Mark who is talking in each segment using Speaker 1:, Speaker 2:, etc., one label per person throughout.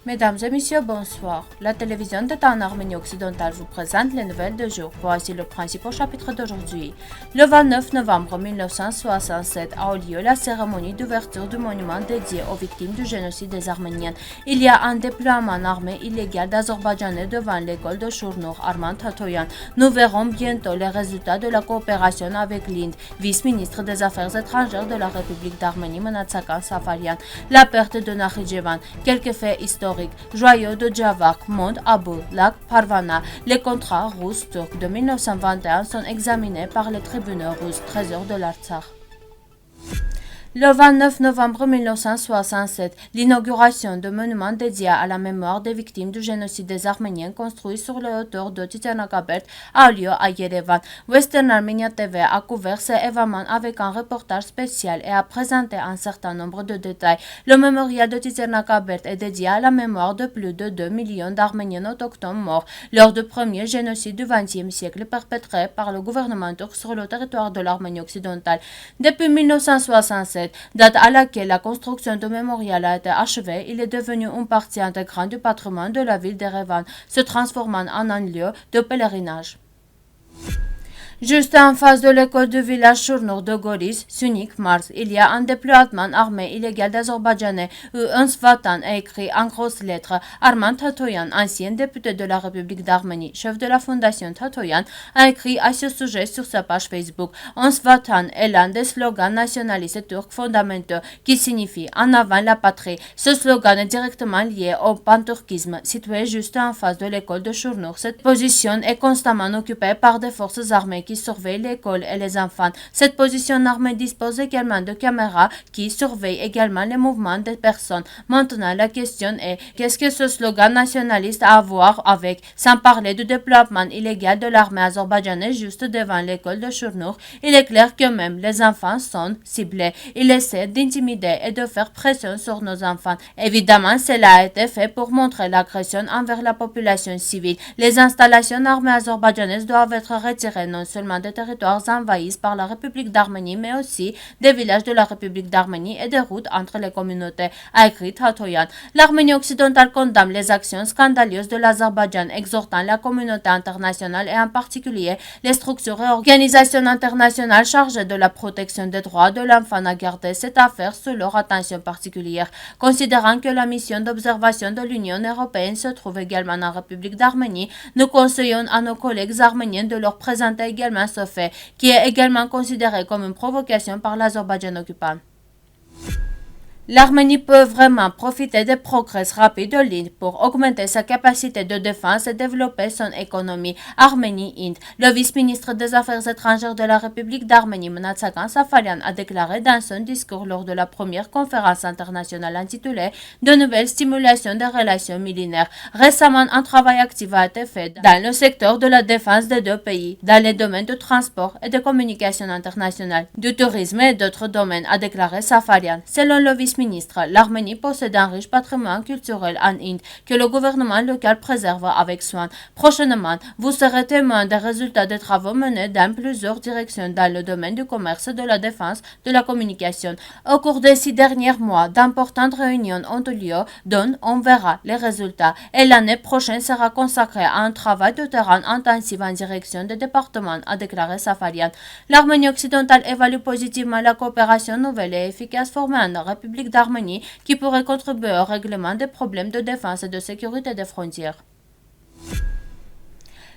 Speaker 1: Mesdames et messieurs, bonsoir. La télévision d'État en Arménie occidentale vous présente les nouvelles de jour. Voici le principal chapitre d'aujourd'hui. Le 29 novembre 1967 a eu lieu la cérémonie d'ouverture du monument dédié aux victimes du génocide des Arméniens. Il y a un déploiement armé illégal d'Azerbaïdjanais devant l'école de Şurnur, Armand Tatoyan. Nous verrons bientôt les résultats de la coopération avec l'Inde. Vice-ministre des Affaires étrangères de la République d'Arménie, Manatsakan Safarian. La perte de Nakhichevan. Quelques faits historiques. Joyau de Javak, Mont Abu, Lac Parvana. Les contrats russes-turcs de 1921 sont examinés par les tribunaux russes, trésor de l'Artsakh. Le 29 novembre 1967, l'inauguration de monuments dédiés à la mémoire des victimes du génocide des Arméniens construits sur les hauteurs de Titianakabert a eu lieu à Yerevan. Western Armenia TV a couvert ces événements avec un reportage spécial et a présenté un certain nombre de détails. Le mémorial de Titianakabert est dédié à la mémoire de plus de 2 millions d'Arméniens autochtones morts lors du premier génocide du XXe siècle perpétré par le gouvernement turc sur le territoire de l'Arménie occidentale. Depuis 1967, date à laquelle la construction du mémorial a été achevée, il est devenu une partie intégrante du patrimoine de la ville d'Erevan, se transformant en un lieu de pèlerinage. Juste en face de l'école du village Şurnur de Goris, Sunik, Mars, il y a un déploiement armé illégal d'Azerbaïdjanais où un Svatan a écrit en grosses lettres. Armand Tatoyan, ancien député de la République d'Arménie, chef de la fondation Tatoyan, a écrit à ce sujet sur sa page Facebook. Un Svatan est l'un des slogans nationalistes turcs fondamentaux qui signifie en avant la patrie. Ce slogan est directement lié au panturquisme, situé juste en face de l'école de Şurnur. Cette position est constamment occupée par des forces armées qui surveillent l'école et les enfants. Cette position armée dispose également de caméras qui surveillent également les mouvements des personnes. Maintenant, la question est, qu'est-ce que ce slogan nationaliste a à voir avec, sans parler du déploiement illégal de l'armée azerbaïdjanaise juste devant l'école de Şurnur? Il est clair que même les enfants sont ciblés. Il essaie d'intimider et de faire pression sur nos enfants. Évidemment, cela a été fait pour montrer l'agression envers la population civile. Les installations armées azerbaïdjanaises doivent être retirées non seulement des territoires envahis par la République d'Arménie, mais aussi des villages de la République d'Arménie et des routes entre les communautés, a écrit Tatoyan. L'Arménie occidentale condamne les actions scandaleuses de l'Azerbaïdjan, exhortant la communauté internationale et en particulier les structures et organisations internationales chargées de la protection des droits de l'enfant à garder cette affaire sous leur attention particulière. Considérant que la mission d'observation de l'Union européenne se trouve également en République d'Arménie, nous conseillons à nos collègues arméniens de leur présenter également ce fait, qui est également considéré comme une provocation par l'Azerbaïdjan occupant. L'Arménie peut vraiment profiter des progrès rapides de l'Inde pour augmenter sa capacité de défense et développer son économie. Arménie-Inde. Le vice-ministre des Affaires étrangères de la République d'Arménie, Manatsakan Safarian, a déclaré dans son discours lors de la première conférence internationale intitulée « De nouvelles stimulations des relations millénaires ». Récemment, un travail actif a été fait dans le secteur de la défense des deux pays, dans les domaines du transport et de communication internationale, du tourisme et d'autres domaines, a déclaré Safarian. Selon le vice-ministre, l'Arménie possède un riche patrimoine culturel en Inde que le gouvernement local préserve avec soin. Prochainement, vous serez témoin des résultats des travaux menés dans plusieurs directions dans le domaine du commerce, de la défense, de la communication. Au cours des 6 derniers mois, d'importantes réunions ont eu lieu dont on verra les résultats et l'année prochaine sera consacrée à un travail de terrain intensif en direction des départements, a déclaré Safarian. L'Arménie occidentale évalue positivement la coopération nouvelle et efficace formée en République d'Arménie qui pourrait contribuer au règlement des problèmes de défense et de sécurité des frontières.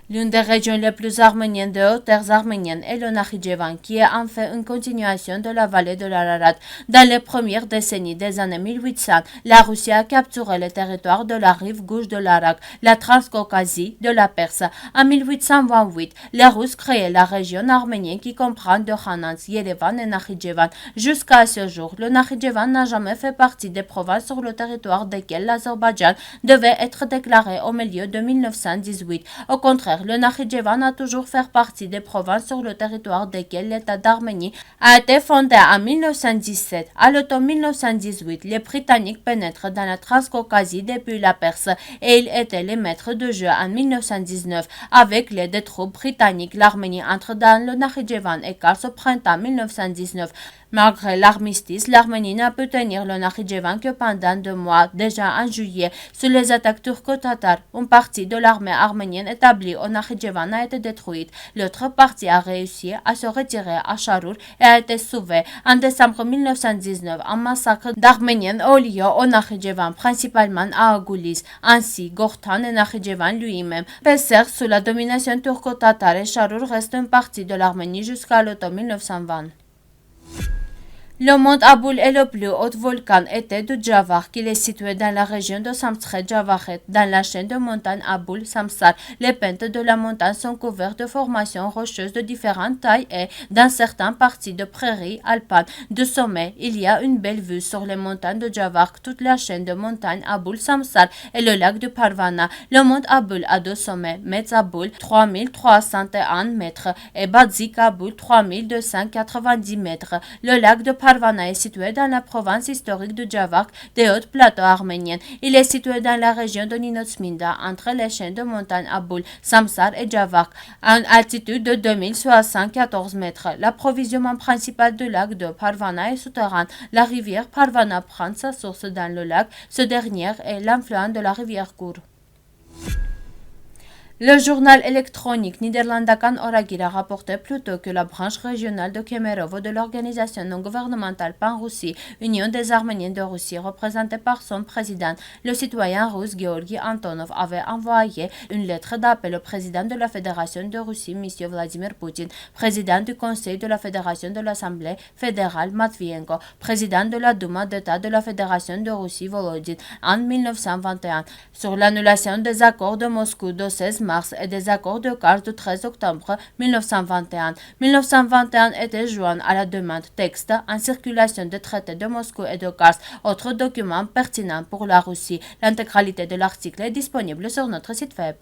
Speaker 1: L'une des régions les plus arméniennes des hautes terres arméniennes est le Nakhichevan, qui est en fait une continuation de la vallée de l'Ararat. Dans les premières décennies des années 1800, la Russie a capturé le territoire de la rive gauche de l'Arak, la Transcaucasie de la Perse. En 1828, les Russes créaient la région arménienne qui comprend de Khanans, Yerevan et Nakhichevan. Jusqu'à ce jour, le Nakhichevan n'a jamais fait partie des provinces sur le territoire desquelles l'Azerbaïdjan devait être déclaré au milieu de 1918. Au contraire, contraire, le Nakhichevan a toujours fait partie des provinces sur le territoire desquelles l'État d'Arménie a été fondé en 1917. À l'automne 1918, les Britanniques pénètrent dans la Transcaucasie depuis la Perse et ils étaient les maîtres de jeu en 1919. Avec l'aide des troupes britanniques, l'Arménie entre dans le Nakhichevan et Kars au printemps 1919. Malgré l'armistice, l'Arménie n'a pu tenir le Nakhichevan que pendant 2 mois. Déjà en juillet, sous les attaques turco-tatares, une partie de l'armée arménienne établie au Nakhichevan a été détruite. L'autre partie a réussi à se retirer à Charour et a été sauvée. En décembre 1919, un massacre d'Arméniens a eu lieu au Nakhichevan, principalement à Agoulis. Ainsi, Gortan et Nakhichevan lui-même passèrent sous la domination turco-tatare et Charour reste une partie de l'Arménie jusqu'à l'automne 1920. Le mont Aboul est le plus haut volcan été du Jawar, qui est situé dans la région de Samtskhe-Javahet, dans la chaîne de montagnes Aboul Samsar. Les pentes de la montagne sont couvertes de formations rocheuses de différentes tailles et, dans certaines parties de prairies alpines, de sommet, il y a une belle vue sur les montagnes de Jawar, toute la chaîne de montagnes Aboul Samsar et le lac du Parvana. Le mont Aboul a 2 sommets, Metz Aboul 3301 mètres et Badzik Aboul 3290 mètres. Le lac de Parvana est situé dans la province historique de Jawar des hautes plateaux arméniennes. Il est situé dans la région de Ninotsminda, entre les chaînes de montagnes Aboul, Samsar et Jawar, à une altitude de 2074 mètres. L'approvisionnement principal du lac de Parvana est souterrain. La rivière Parvana prend sa source dans le lac. Ce dernier est l'influent de la rivière Kour. Le journal électronique néerlandakan Oragir a rapporté plus tôt que la branche régionale de Kemerovo de l'organisation non gouvernementale Pan-Russie, Union des Arméniens de Russie, représentée par son président, le citoyen russe Georgi Antonov, avait envoyé une lettre d'appel au président de la Fédération de Russie, M. Vladimir Poutine, président du Conseil de la Fédération de l'Assemblée fédérale Matvienko, président de la Douma d'État de la Fédération de Russie Volodine, en 1921, sur l'annulation des accords de Moscou de 16 mars et des accords de Kars du 13 octobre 1921. 1921 était joint à la demande texte en circulation des traités de Moscou et de Kars, autre document pertinent pour la Russie. L'intégralité de l'article est disponible sur notre site web.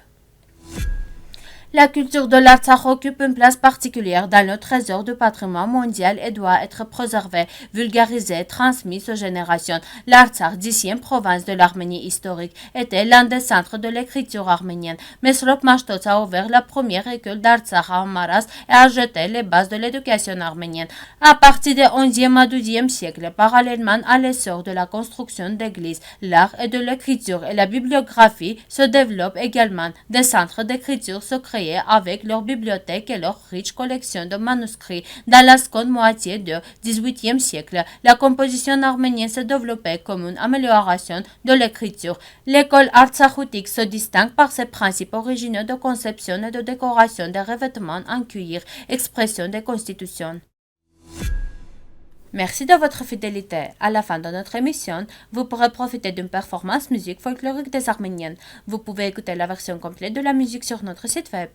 Speaker 1: La culture de l'Artsakh occupe une place particulière dans le trésor du patrimoine mondial et doit être préservée, vulgarisée, transmise aux générations. L'Artsakh, 10e province de l'Arménie historique, était l'un des centres de l'écriture arménienne. Mesrop Mashtots a ouvert la première école d'Artsakh à Maras et a jeté les bases de l'éducation arménienne. À partir du 11e à 12e siècle, parallèlement à l'essor de la construction d'églises, l'art et de l'écriture et la bibliographie se développent également. Des centres d'écriture se créent avec leur bibliothèque et leur riche collection de manuscrits. Dans la seconde moitié du XVIIIe siècle, la composition arménienne s'est développée comme une amélioration de l'écriture. L'école artsakhitique se distingue par ses principes originaux de conception et de décoration des revêtements en cuir, expression des constitutions. Merci de votre fidélité. À la fin de notre émission, vous pourrez profiter d'une performance musique folklorique des Arméniennes. Vous pouvez écouter la version complète de la musique sur notre site web.